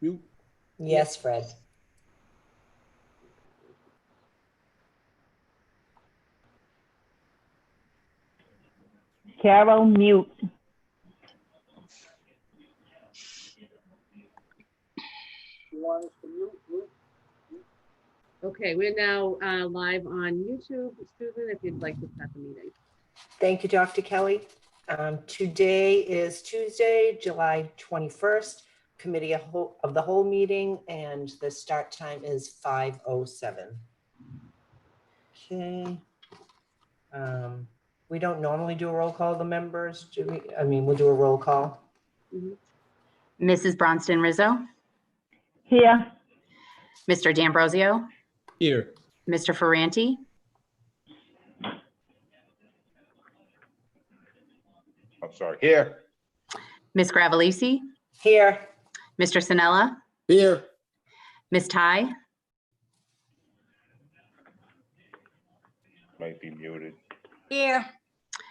Mute. Yes, Fred. Carol, mute. Okay, we're now live on YouTube. Susan, if you'd like to start the meeting. Thank you, Dr. Kelly. Today is Tuesday, July 21st, Committee of the Whole meeting, and the start time is 5:07. Okay. We don't normally do a roll call of the members, do we? I mean, we'll do a roll call. Mrs. Bronston Rizzo, Here. Mr. D'Ambrosio, Here. Mr. Ferranti, I'm sorry, here. Ms. Gravellisi, Here. Mr. Sinella, Here. Ms. Ty, Might be muted. Here.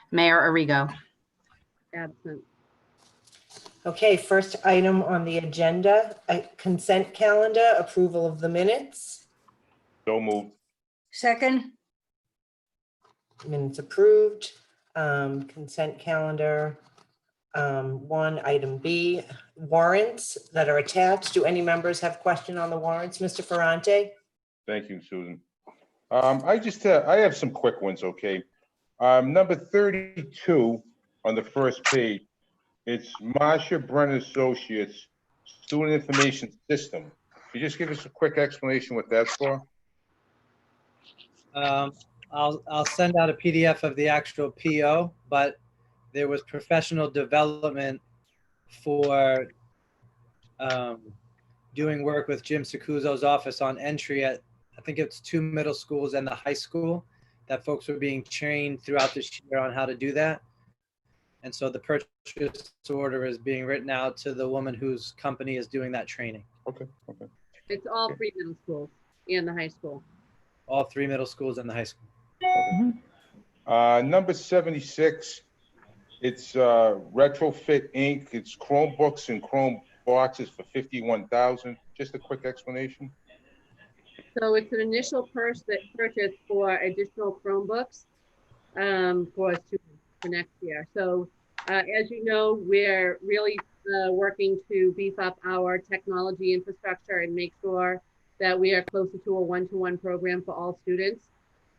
Mayor Arrigo. Absent. Okay, first item on the agenda, consent calendar, approval of the minutes. So moved. Second, Minutes approved. Consent calendar. One, item B, warrants that are attached. Do any members have question on the warrants, Mr. Ferrante? Thank you, Susan. I have some quick ones, okay? Number 32 on the first page, it's Marcia Brennan Associates Student Information System. Can you just give us a quick explanation what that's for? I'll send out a PDF of the actual PO, but there was professional development for doing work with Jim Sacuzzo's office on entry at, I think it's 2 middle schools and the high school, that folks were being trained throughout this year on how to do that. And so the purchase order is being written out to the woman whose company is doing that training. Okay. It's all 3 middle schools and the high school. All 3 middle schools and the high school. Number 76, it's Retrofit Inc. It's Chromebooks and Chrome boxes for $51,000. Just a quick explanation. So it's an initial purchase for additional Chromebooks for students for next year. So as you know, we're really working to beef up our technology infrastructure and make sure that we are closer to a one-to-one program for all students.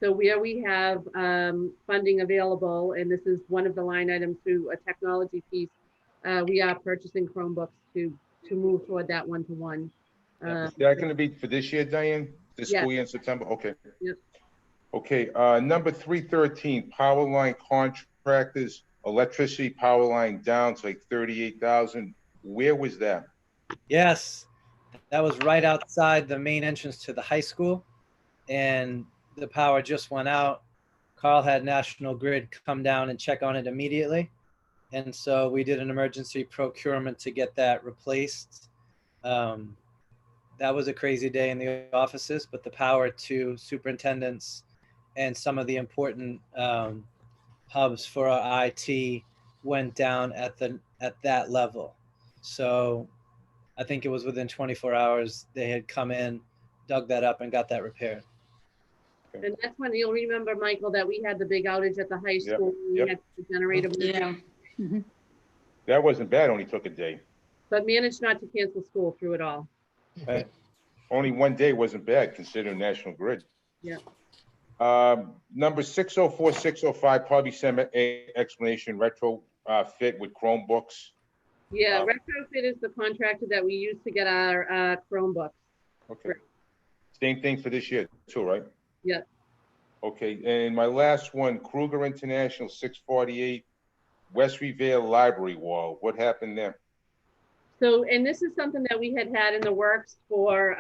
So where we have funding available, and this is one of the line items through a technology piece, we are purchasing Chromebooks to move toward that one-to-one. Is that going to be for this year, Diane? This school year in September? Okay. Yep. Okay, number 313, power line contractors, electricity power line down to like 38,000. Where was that? Yes, that was right outside the main entrance to the high school, and the power just went out. Carl had National Grid come down and check on it immediately. And so we did an emergency procurement to get that replaced. That was a crazy day in the offices, but the power to superintendents and some of the important hubs for our IT went down at that level. So I think it was within 24 hours they had come in, dug that up, and got that repaired. And that's when you'll remember, Michael, that we had the big outage at the high school. We had the generator. yeah. That wasn't bad, only took a day. But managed not to cancel school through it all. Right. Only one day wasn't bad considering National Grid. Yeah. Number 604, 605, probably some explanation, retro fit with Chromebooks. Yeah, Retrofit is the contractor that we use to get our Chromebooks. Okay. Same thing for this year too, right? Yeah. Okay, and my last one, Kruger International, 648, West Revere Library Wall. What happened there? So, and this is something that we had in the works for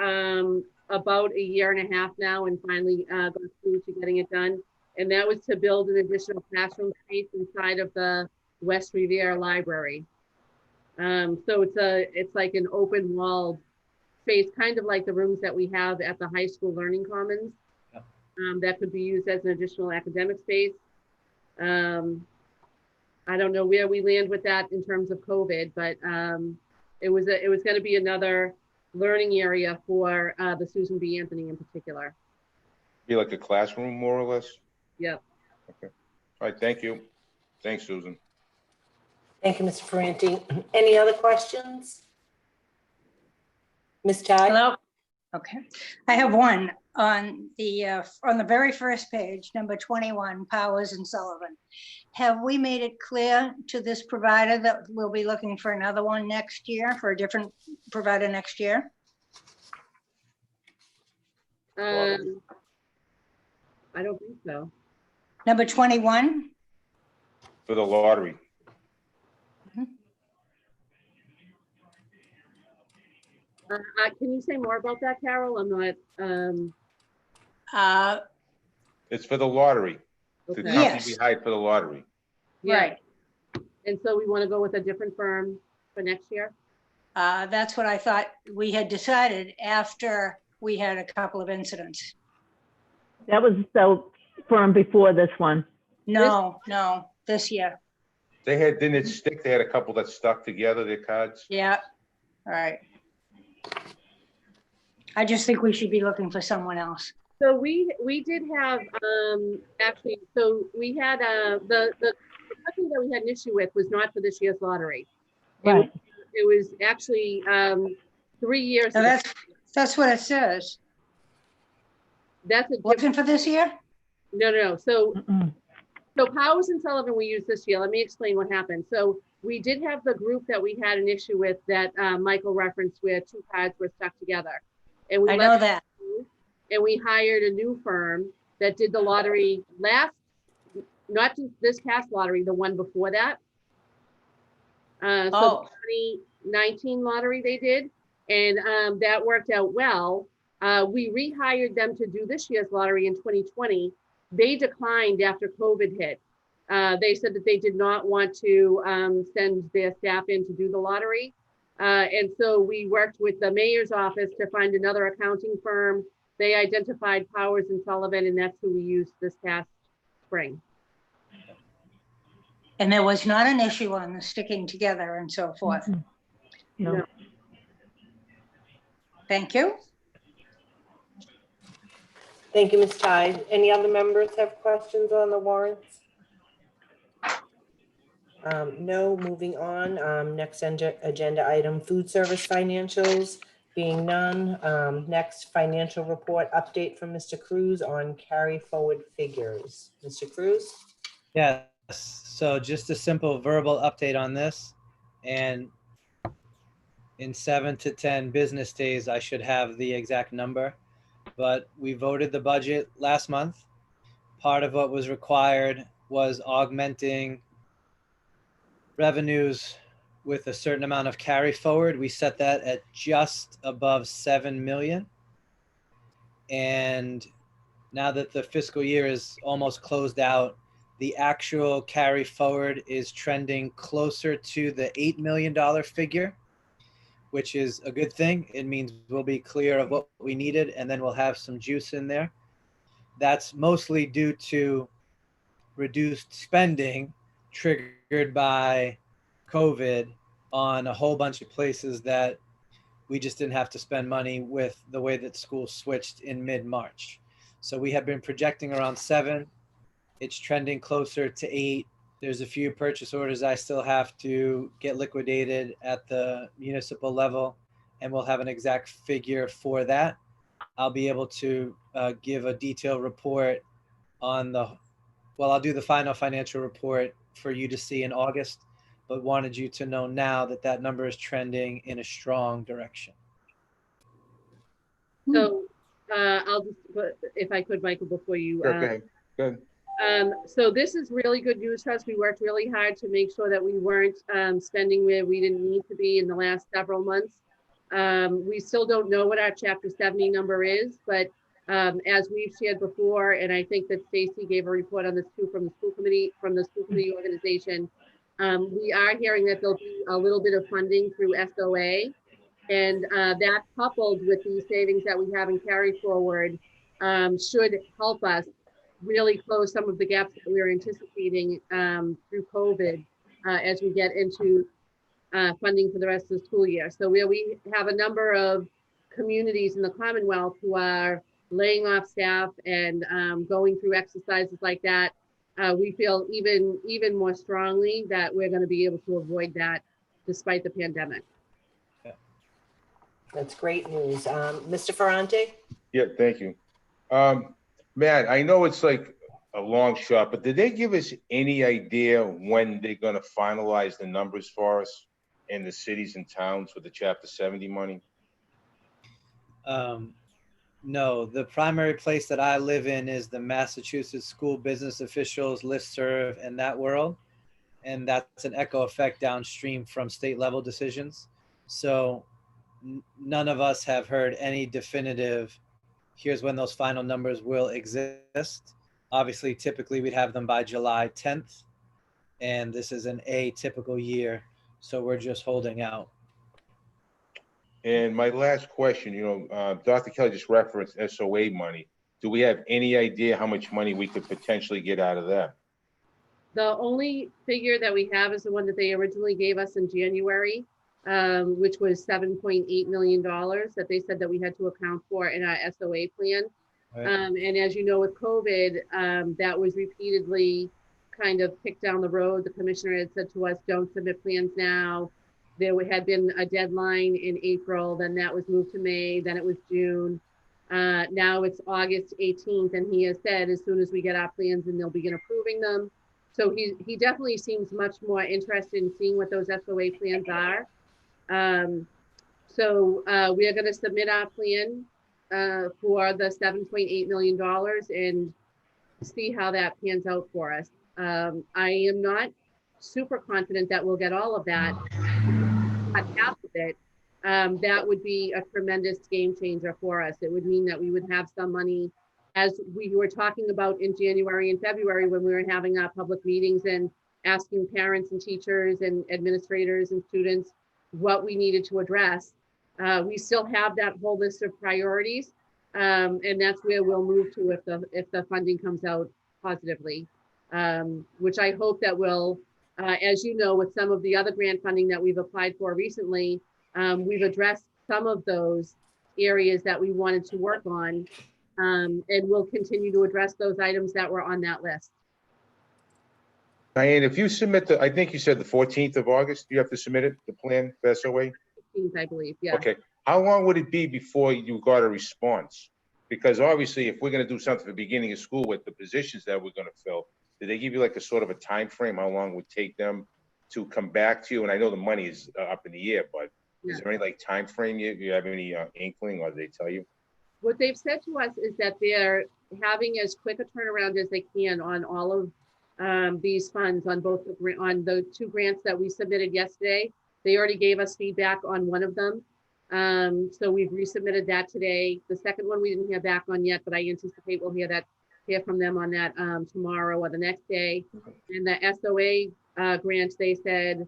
about a year and a half now, and finally got through to getting it done. And that was to build an additional classroom space inside of the West Revere Library. So it's like an open walled space, kind of like the rooms that we have at the high school learning commons. That could be used as an additional academic space. I don't know where we land with that in terms of COVID, but it was going to be another learning area for the Susan B. Anthony in particular. Be like a classroom, more or less? Yep. All right, thank you. Thanks, Susan. Thank you, Mr. Ferranti. Any other questions? Ms. Ty? Hello? Okay. I have one on the very first page, number 21, Powers and Sullivan. Have we made it clear to this provider that we'll be looking for another one next year, for a different provider next year? I don't think so. Number 21? For the lottery. Can you say more about that, Carol? I'm not, It's for the lottery. The okay. company Yes. we hired for the lottery. Yeah. Right. And so we want to go with a different firm for next year? That's what I thought we had decided after we had a couple of incidents. That was the firm before this one. No, this year. Didn't it stick? They had a couple that stuck together, their cards. Yeah, all right. I just think we should be looking for someone else. So we did have, actually, so we had, the company that we had an issue with was not for this year's lottery. Right. It was actually 3 years Now ago. that's what it says. That's a different, Wasn't for this year? no. So Mm-mm. Powers and Sullivan we used this year. Let me explain what happened. So we did have the group that we had an issue with that Michael referenced where 2 cards were stuck together. And we I let know them that. go, and we hired a new firm that did the lottery not just this past lottery, the one before that. So Oh. the 2019 lottery they did, and that worked out well. We rehired them to do this year's lottery in 2020. They declined after COVID hit. They said that they did not want to send their staff in to do the lottery. And so we worked with the mayor's office to find another accounting firm. They identified Powers and Sullivan, and that's who we used this past spring. And there was not an issue on the sticking together and so forth. Mm-mm. No. Thank you. Thank you, Ms. Ty. Any other members have questions on the warrants? No, moving on. Next agenda item, food service financials, being none. Next, financial report update from Mr. Cruz on carry forward figures. Mr. Cruz? Yes, so just a simple verbal update on this. And in 7 to 10 business days, I should have the exact number. But we voted the budget last month. Part of what was required was augmenting revenues with a certain amount of carry forward. We set that at just above 7 million. And now that the fiscal year is almost closed out, the actual carry forward is trending closer to the $8 million figure, which is a good thing. It means we'll be clear of what we needed, and then we'll have some juice in there. That's mostly due to reduced spending triggered by COVID on a whole bunch of places that we just didn't have to spend money with the way that schools switched in mid-March. So we have been projecting around 7. It's trending closer to 8. There's a few purchase orders I still have to get liquidated at the municipal level, and we'll have an exact figure for that. I'll be able to give a detailed report on I'll do the final financial report for you to see in August, but wanted you to know now that that number is trending in a strong direction. So I'll just put, if I could, Michael, before you. Okay, good. So this is really good news for us. We worked really hard to make sure that we weren't spending where we didn't need to be in the last several months. We still don't know what our Chapter 70 number is, but as we've shared before, and I think that Stacy gave a report on this too from the school committee organization, we are hearing that there'll be a little bit of funding through SOA, and that coupled with the savings that we have in carry forward should help us really close some of the gaps that we are anticipating through COVID as we get into funding for the rest of the school year. So we have a number of communities in the Commonwealth who are laying off staff and going through exercises like that, we feel even more strongly that we're going to be able to avoid that despite the pandemic. That's great news. Mr. Ferrante? Yeah, thank you. Matt, I know it's like a long shot, but did they give us any idea when they're gonna finalize the numbers for us in the cities and towns with the Chapter 70 money? No, the primary place that I live in is the Massachusetts School Business Officials listserv and that world. And that's an echo effect downstream from state level decisions. So none of us have heard any definitive, here's when those final numbers will exist. Obviously, typically we'd have them by July 10th. And this is an atypical year. So we're just holding out. And my last question, Dr. Kelly just referenced SOA money. Do we have any idea how much money we could potentially get out of that? The only figure that we have is the one that they originally gave us in January, which was $7.8 million that they said that we had to account for in our SOA plan. Right. And as you know, with COVID, that was repeatedly kind of kicked down the road. The commissioner had said to us, don't submit plans now. There had been a deadline in April, then that was moved to May, then it was June. Now it's August 18th, and he has said as soon as we get our plans, then they'll begin approving them. So he definitely seems much more interested in seeing what those SOA plans are. So we are going to submit our plan for the $7.8 million and see how that pans out for us. I am not super confident that we'll get all of that. Cut half of it, that would be a tremendous game changer for us. It would mean that we would have some money, as we were talking about in January and February when we were having our public meetings and asking parents and teachers and administrators and students what we needed to address. We still have that whole list of priorities, and that's where we'll move to if the funding comes out positively, which I hope that will. As you know, with some of the other grant funding that we've applied for recently, we've addressed some of those areas that we wanted to work on, and we'll continue to address those items that were on that list. Diane, if you submit I think you said the 14th of August, you have to submit it, the plan for SOA? 15th, I believe, yeah. Okay, how long would it be before you got a response? Because obviously, if we're gonna do something at the beginning of school with the positions that we're gonna fill, did they give you like a sort of a time frame, how long it would take them to come back to you? And I know the money is up in the air, but is there any like time frame you have any inkling, or they tell you? What they've said to us is that they're having as quick a turnaround as they can on all of these funds on the two grants that we submitted yesterday. They already gave us feedback on one of them. So we've resubmitted that today. The second one we didn't hear back on yet, but I anticipate we'll hear from them on that tomorrow or the next day. And the SOA grant, they said,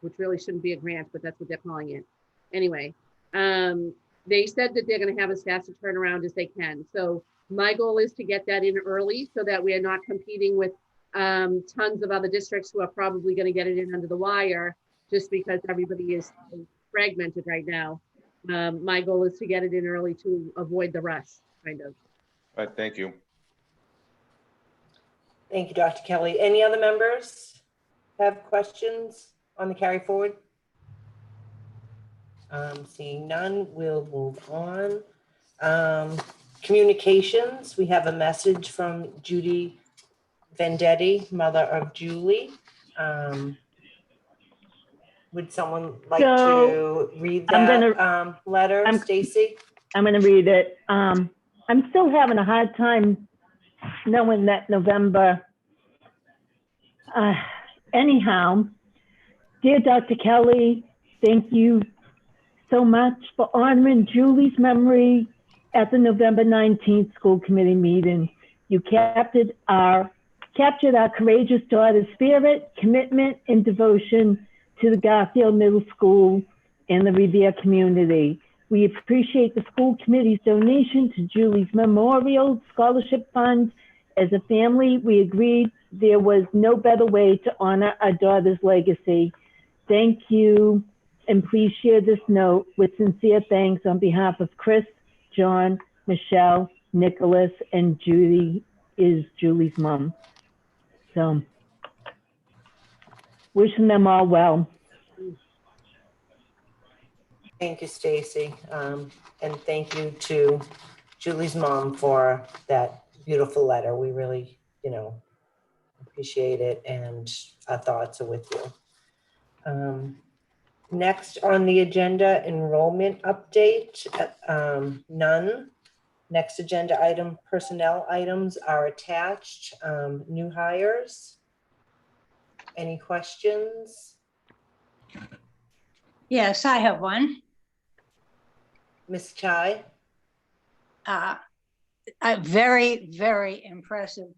which really shouldn't be a grant, but that's what they're calling it. Anyway, they said that they're going to have as fast a turnaround as they can. So my goal is to get that in early so that we are not competing with tons of other districts who are probably going to get it in under the wire just because everybody is fragmented right now. My goal is to get it in early to avoid the rest, kind of. All right, thank you. Thank you, Dr. Kelly. Any other members have questions on the carry forward? Seeing none, we'll move on. Communications, we have a message from Judy Vendetti, mother of Julie. Would someone like to read that letter, Stacy? I'm going to read it. I'm still having a hard time knowing that November. Anyhow, dear Dr. Kelly, thank you so much for honoring Julie's memory at the November 19th school committee meeting. You captured our courageous daughter's spirit, commitment, and devotion to the Garfield Middle School and the Revere community. We appreciate the school committee's donation to Julie's Memorial Scholarship Fund. As a family, we agreed there was no better way to honor our daughter's legacy. Thank you And please share this note with sincere thanks on behalf of Chris, John, Michelle, Nicholas, and Judy is Julie's mom. So wishing them all well. Thank you, Stacy. And thank you to Julie's mom for that beautiful letter. We really, appreciate it, and our thoughts are with you. Next on the agenda, enrollment update. None. Next agenda item, personnel items are attached. New hires. Any questions? Yes, I have one. Ms. Chai? A very, very impressive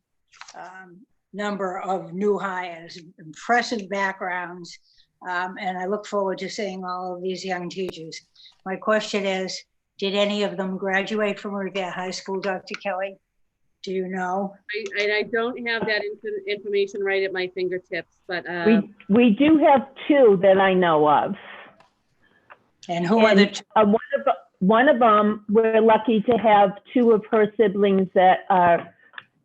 number of new hires, impressive backgrounds, and I look forward to seeing all of these young teachers. My question is, did any of them graduate from Revere High School, Dr. Kelly? Do you know? I don't have that information right at my fingertips, but We do have two that I know of. And who are the two? One of them, we're lucky to have two of her siblings that are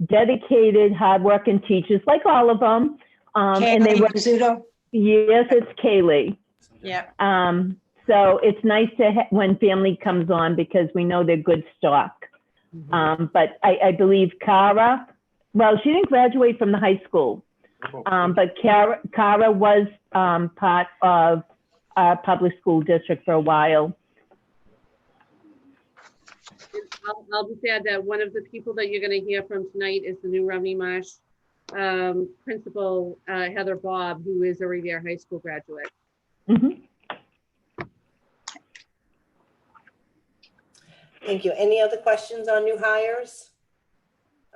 dedicated, hardworking teachers, like all of them. And they Kaylee were, Rizzuto? yes, it's Kaylee. Yeah. So it's nice to when family comes on because we know they're good stock. But I believe Cara, well, she didn't graduate from the high school, but Cara was part of our public school district for a while. I'll just add that one of the people that you're going to hear from tonight is the new Romney Marsh principal, Heather Bobb, who is a Revere High School graduate. Thank you. Any other questions on new hires?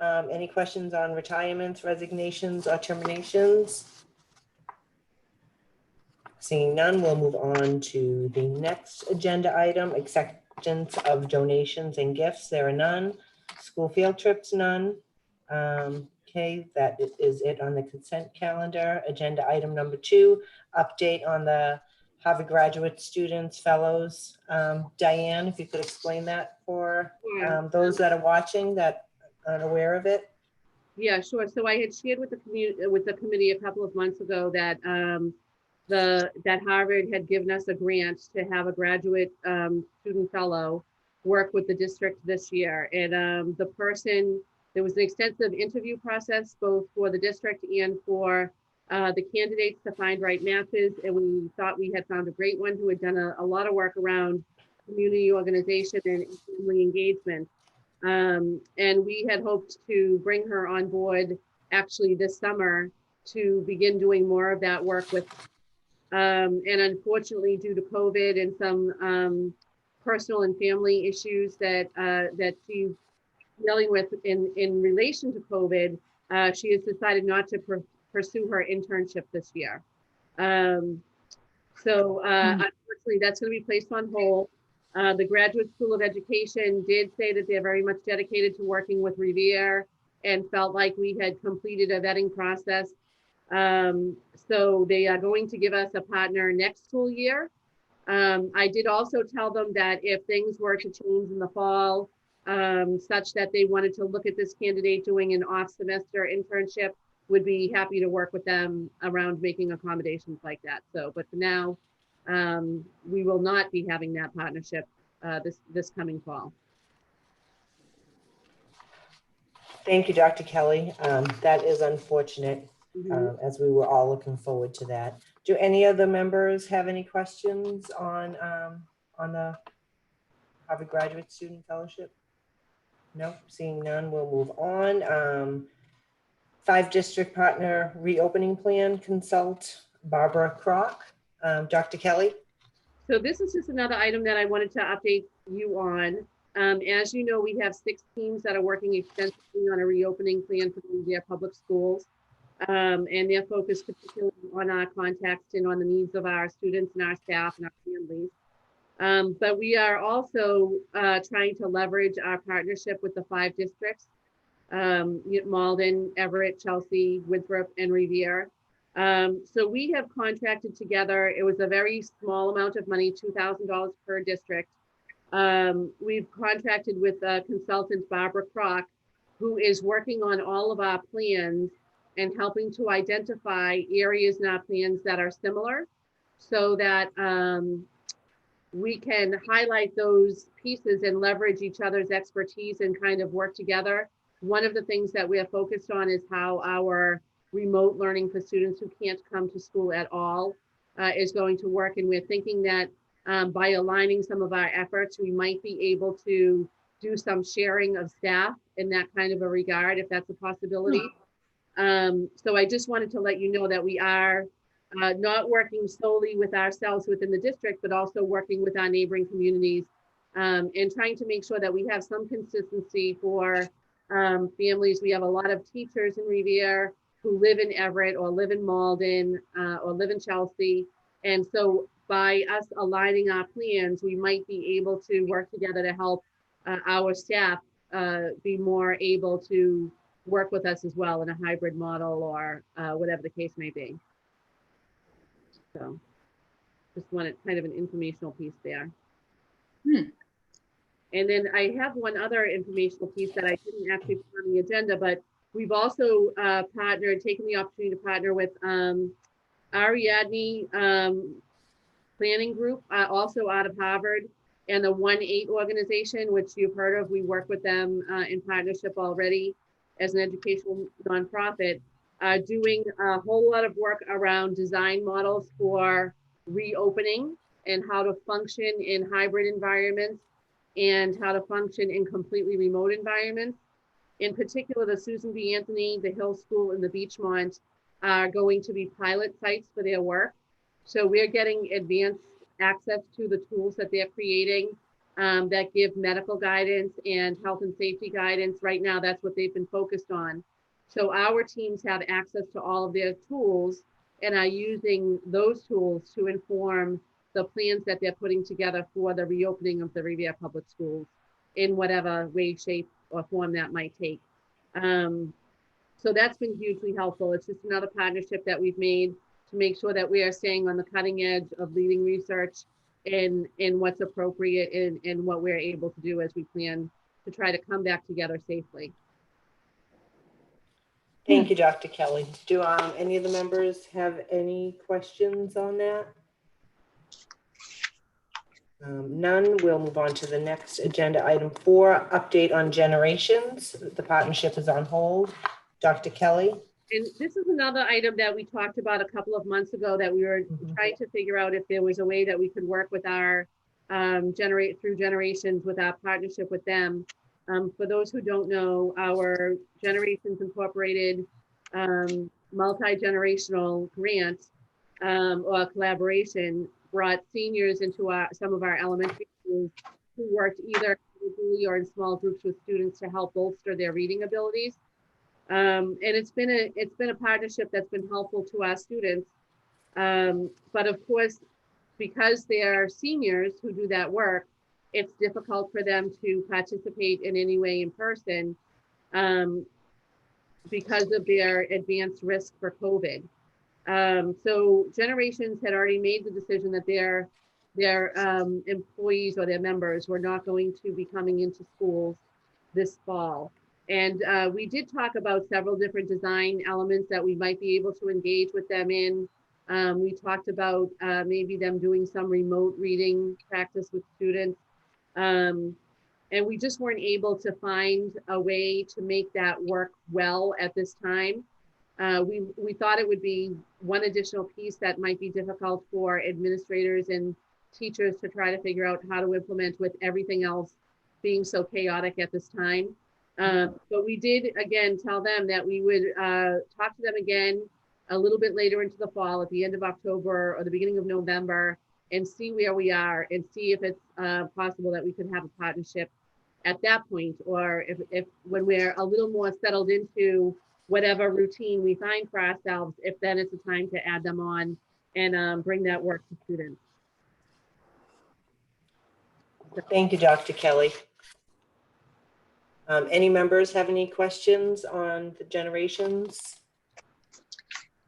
Any questions on retirements, resignations, or terminations? Seeing none, we'll move on to the next agenda item, acceptance of donations and gifts. There are none. School field trips, none. Okay, that is it on the consent calendar. Agenda item number 2, update on the Harvard graduate students, fellows. Diane, if you could explain that for those that are watching that aren't aware of it. Yeah, sure. So I had shared with the committee a couple of months ago that that Harvard had given us a grant to have a graduate student fellow work with the district this year. And there was an extensive interview process, both for the district and for the candidates to find right matches. And we thought we had found a great one who had done a lot of work around community organization and family engagement. And we had hoped to bring her on board actually this summer to begin doing more of that work with. And unfortunately, due to COVID and some personal and family issues that she's dealing with in relation to COVID, she has decided not to pursue her internship this year. So unfortunately, that's going to be placed on hold. The Graduate School of Education did say that they're very much dedicated to working with Revere and felt like we had completed a vetting process. So they are going to give us a partner next school year. I did also tell them that if things were to change in the fall, such that they wanted to look at this candidate doing an off-semester internship, would be happy to work with them around making accommodations like that. So, but for now, we will not be having that partnership this coming fall. Thank you, Dr. Kelly. That is unfortunate, as we were all looking forward to that. Do any of the members have any questions on the Harvard Graduate Student Fellowship? No, seeing none, we'll move on. 5 district partner reopening plan consult, Barbara Kroc. Dr. Kelly? So this is just another item that I wanted to update you on. As you know, we have 6 teams that are working extensively on a reopening plan for their public schools. And they're focused particularly on our context and on the needs of our students and our staff and our families. But we are also trying to leverage our partnership with the 5 districts, Malden, Everett, Chelsea, Winthrop, and Revere. So we have contracted together. It was a very small amount of money, $2,000 per district. We've contracted with consultant Barbara Kroc, who is working on all of our plans and helping to identify areas in our plans that are similar so that we can highlight those pieces and leverage each other's expertise and kind of work together. One of the things that we are focused on is how our remote learning for students who can't come to school at all is going to work. And we're thinking that by aligning some of our efforts, we might be able to do some sharing of staff in that kind of a regard, if that's a possibility. So I just wanted to let you know that we are not working solely with ourselves within the district, but also working with our neighboring communities and trying to make sure that we have some consistency for families. We have a lot of teachers in Revere who live in Everett or live in Malden or live in Chelsea. And so by us aligning our plans, we might be able to work together to help our staff be more able to work with us as well in a hybrid model or whatever the case may be. So just wanted kind of an informational piece there. And then I have one other informational piece that I didn't actually put on the agenda, but we've also taken the opportunity to partner with Ariadne Planning Group, also out of Harvard, and the 1-8 organization, which you've heard of. We work with them in partnership already as an educational nonprofit, doing a whole lot of work around design models for reopening and how to function in hybrid environments and how to function in completely remote environments. In particular, the Susan B. Anthony, the Hill School, and the Beachmont are going to be pilot sites for their work. So we're getting advanced access to the tools that they're creating that give medical guidance and health and safety guidance. Right now, that's what they've been focused on. So our teams have access to all of their tools and are using those tools to inform the plans that they're putting together for the reopening of the Revere Public Schools in whatever way, shape, or form that might take. So that's been hugely helpful. It's just another partnership that we've made to make sure that we are staying on the cutting edge of leading research and what's appropriate and what we're able to do as we plan to try to come back together safely. Thank you, Dr. Kelly. Do any of the members have any questions on that? None. We'll move on to the next agenda item 4, update on generations. The partnership is on hold. Dr. Kelly. And this is another item that we talked about a couple of months ago that we were trying to figure out if there was a way that we could work with our through generations with our partnership with them. For those who don't know, our Generations Incorporated multi-generational grant or collaboration brought seniors into some of our elementary schools who worked either individually or in small groups with students to help bolster their reading abilities. And it's been a partnership that's been helpful to our students. But of course, because they are seniors who do that work, it's difficult for them to participate in any way in person because of their advanced risk for COVID. So Generations had already made the decision that their employees or their members were not going to be coming into schools this fall. And we did talk about several different design elements that we might be able to engage with them in. We talked about maybe them doing some remote reading practice with students. And we just weren't able to find a way to make that work well at this time. We thought it would be one additional piece that might be difficult for administrators and teachers to try to figure out how to implement with everything else being so chaotic at this time. But we did, again, tell them that we would talk to them again a little bit later into the fall, at the end of October or the beginning of November, and see where we are and see if it's possible that we could have a partnership at that point, or if when we're a little more settled into whatever routine we find for ourselves, if then it's a time to add them on and bring that work to students. Thank you, Dr. Kelly. Any members have any questions on the Generations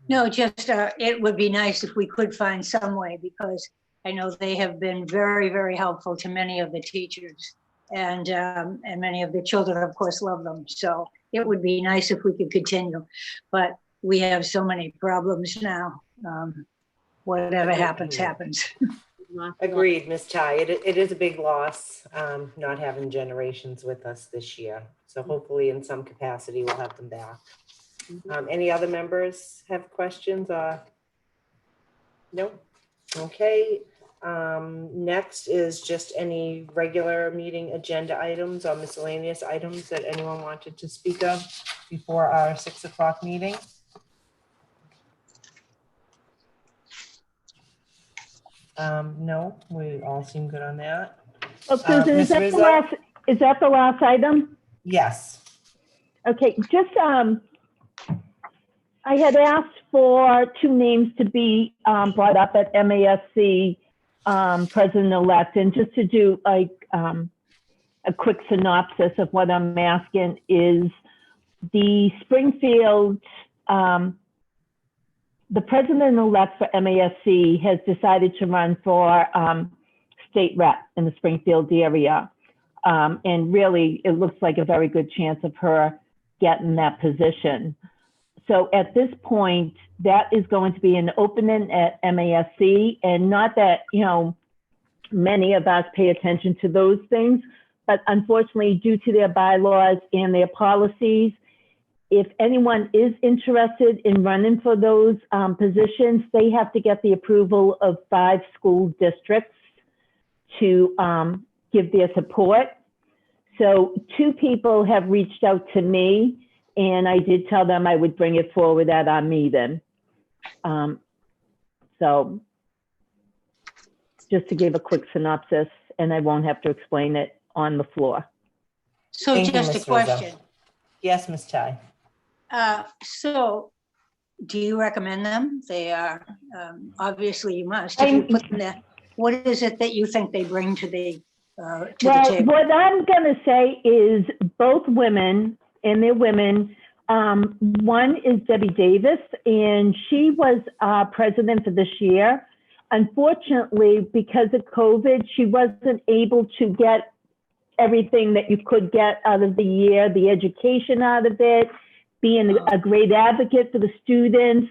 No, just, it would be nice if we could find some way, because I know they have been very, very helpful to many of the teachers. And many of the children, of course, love them. So it would be nice if we could continue, but we have so many problems now. Whatever happens, happens. Agreed, Ms. Ty. It is a big loss, not having Generations with us this year. So hopefully in some capacity, we'll have them back. Any other members have questions? No? Okay. Next is just any regular meeting agenda items or miscellaneous items that anyone wanted to speak of before our 6 o'clock meeting. No, we all seem good on that. Oh, Susan, Ms. Rizzo? is that the last item? Yes. Okay, just, I had asked for 2 names to be brought up at MASC president-elect, and just to do like a quick synopsis of what I'm asking is the Springfield, the president-elect for MASC has decided to run for state rep in the Springfield area. And really, it looks like a very good chance of her getting that position. So at this point, that is going to be an opening at MASC, and not that, you know, many of us pay attention to those things, but unfortunately, due to their bylaws and their policies, if anyone is interested in running for those positions, they have to get the approval of 5 school districts to give their support. So 2 people have reached out to me, and I did tell them I would bring it forward at our meeting. So just to give a quick synopsis, and I won't have to explain it on the floor. So Thank you, just a Ms. Rizzo. question. Yes, Ms. Ty. So do you recommend them? They are, obviously you must, if you put them there. What is it that you think they bring to the table? What I'm gonna say is both women, and they're women. One is Debbie Davis, and she was president for this year. Unfortunately, because of COVID, she wasn't able to get everything that you could get out of the year, the education out of it, being a great advocate for the students.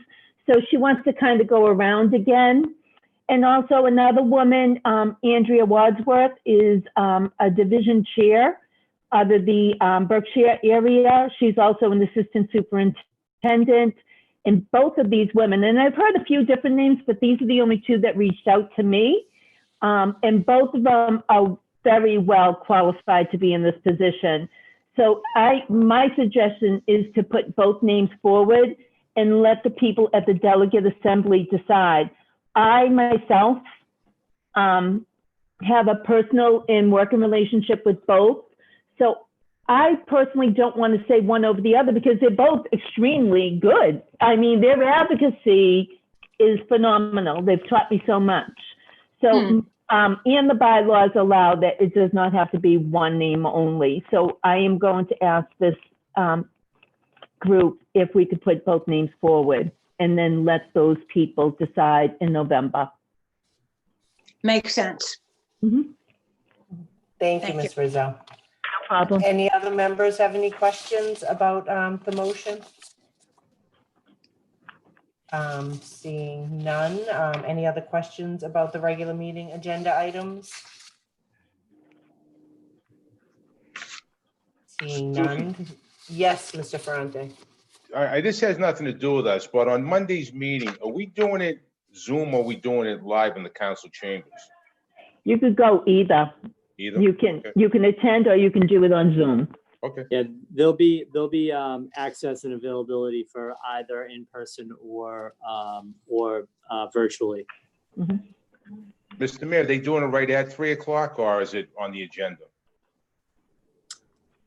So she wants to kind of go around again. And also another woman, Andrea Wadsworth, is a division chair out of the Berkshire area. She's also an assistant superintendent. And both of these women, and I've heard a few different names, but these are the only 2 that reached out to me. And both of them are very well qualified to be in this position. So my suggestion is to put both names forward and let the people at the delegate assembly decide. I myself have a personal and working relationship with both. So I personally don't want to say one over the other because they're both extremely good. I mean, their advocacy is phenomenal. They've taught me so much. So, and the bylaws allow that it does not have to be one name only. So I am going to ask this group if we could put both names forward and then let those people decide in November. Makes sense. Mm-hmm. Thank you, Ms. Rizzo. No problem. Any other members have any questions about the motion? Seeing none. Any other questions about the regular meeting agenda items? Seeing none. Yes, Mr. Ferrante. This has nothing to do with us, but on Monday's meeting, are we doing it Zoom or are we doing it live in the council chambers? You could go either. Either? You can Okay. you can attend or you can do it on Zoom. Okay. Yeah, there'll be access and availability for either in person or virtually. Mm-hmm. Mr. Mayor, they doing it right at 3 o'clock or is it on the agenda?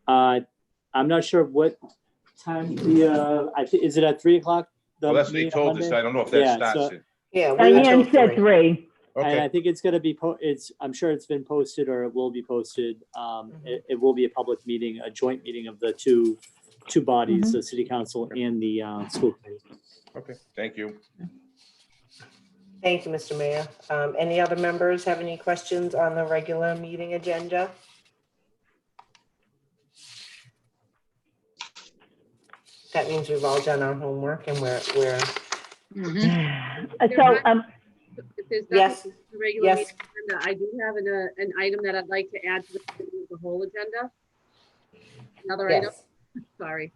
I'm not sure what time is it at 3 o'clock? Well, that's what they told us. I don't know if that Yeah, starts so- it. Yeah, we were Diane told said 3. 3. And Okay. I think it's going to be, I'm sure it's been posted or it will be posted. It will be a public meeting, a joint meeting of the 2 two bodies, the city council and the school committee. Okay, thank you. Thank you, Mr. Mayor. Any other members have any questions on the regular meeting agenda? That means we've all done our homework and we're Mhm. So, If there's yes, nothing on the regular yes. meeting agenda, I do have an item that I'd like to add to the whole agenda. Another item, Yes. sorry.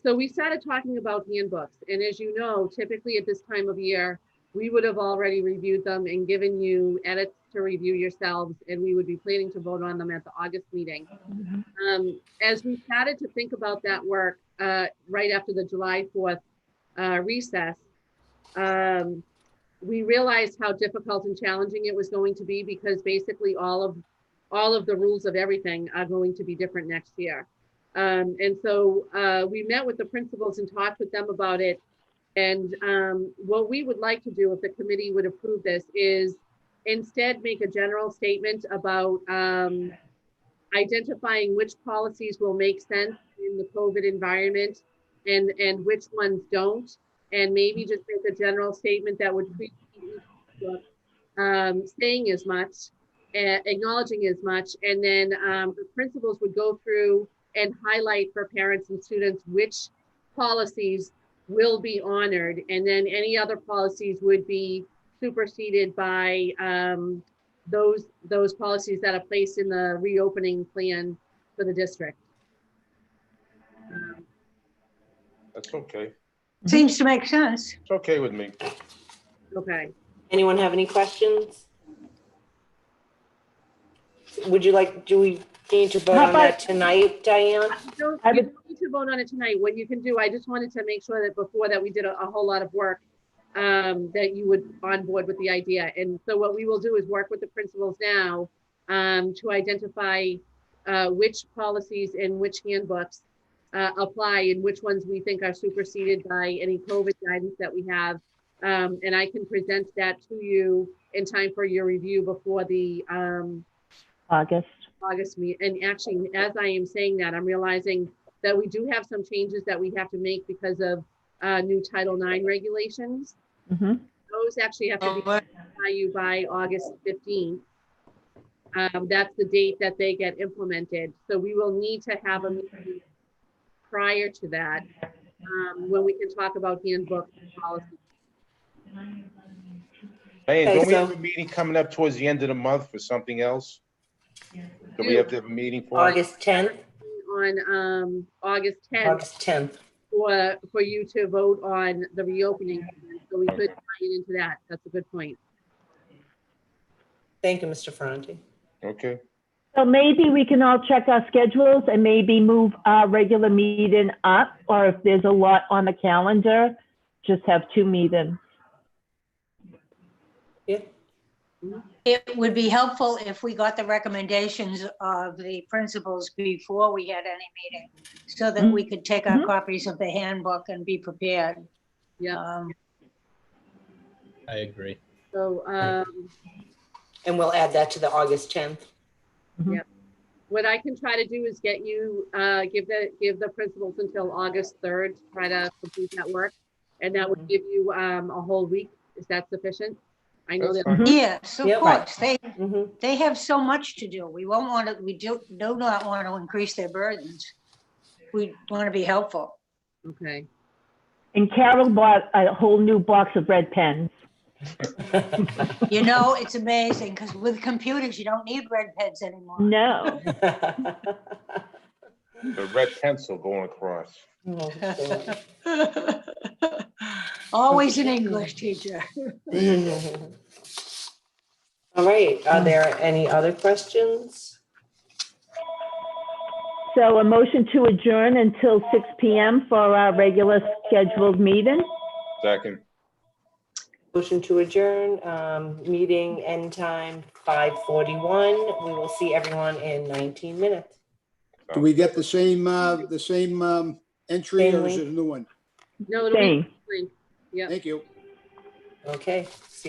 So we started talking about handbooks, and as you know, typically at this time of year, we would have already reviewed them and given you edits to review yourselves, and we would be planning to vote on them at the August meeting. As we started to think about that work right after the July 4th recess, we realized how difficult and challenging it was going to be, because basically all of the rules of everything are going to be different next year. And so we met with the principals and talked with them about it. And what we would like to do, if the committee would approve this, is instead make a general statement about identifying which policies will make sense in the COVID environment and which ones don't. And maybe just make a general statement that would treat each book, saying as much, acknowledging as much, and then the principals would go through and highlight for parents and students which policies will be honored, and then any other policies would be superseded by those policies that are placed in the reopening plan for the district. That's okay. Seems to make sense. It's okay with me. Okay. Anyone have any questions? Would you like, do we need to vote How on that about- tonight, Diane? You I would- don't need to vote on it tonight. What you can do, I just wanted to make sure that before that we did a whole lot of work, that you would on board with the idea. And so what we will do is work with the principals now to identify which policies and which handbooks apply and which ones we think are superseded by any COVID guidance that we have. And I can present that to you in time for your review before the August meet. And actually, as I am saying that, I'm realizing that we do have some changes that we have to make because of new Title IX regulations. Those actually have to be by you by August 15th. That's the date that they get implemented. So we will need to have a meeting prior to that when we can talk about handbook policy. Hey, and Okay, don't we so- have a meeting coming up towards the end of the month for something else? Do we have to have a meeting for? it? August 10th? On August 10th. August 10th. For you to vote on the reopening, so we could tie it into that. That's a good point. Thank you, Mr. Ferranti. Okay. So maybe we can all check our schedules and maybe move our regular meeting up, or if there's a lot on the calendar, just have two meetings. Yeah, It would be helpful if we got the recommendations of the principals before we had any meeting, so that we could take our copies of the handbook and be prepared. Yeah. I agree. So and we'll add that to the August 10th. what I can try to do is get you, give the principals until August 3rd to try to complete that work. And that would give you a whole week. Is that sufficient? I know That's that. fine. Yes, of Yep. course. Mhm. They have so much to do. We won't want to, we do not want to increase their burdens. We want to be helpful. Okay. And Carol bought a whole new box of red pens. You know, it's amazing because with computers, you don't need red pens anymore. No. The red pencil going across. Always an English teacher. All right, are there any other questions? So a motion to adjourn until 6 p.m. for our regular scheduled meeting. Second. Motion to adjourn, meeting end time 5:41. We will see everyone in 19 minutes. Do we get the same entry Same or is link. it a new one? No, it'll be. Same. Yeah. Thank you. Okay.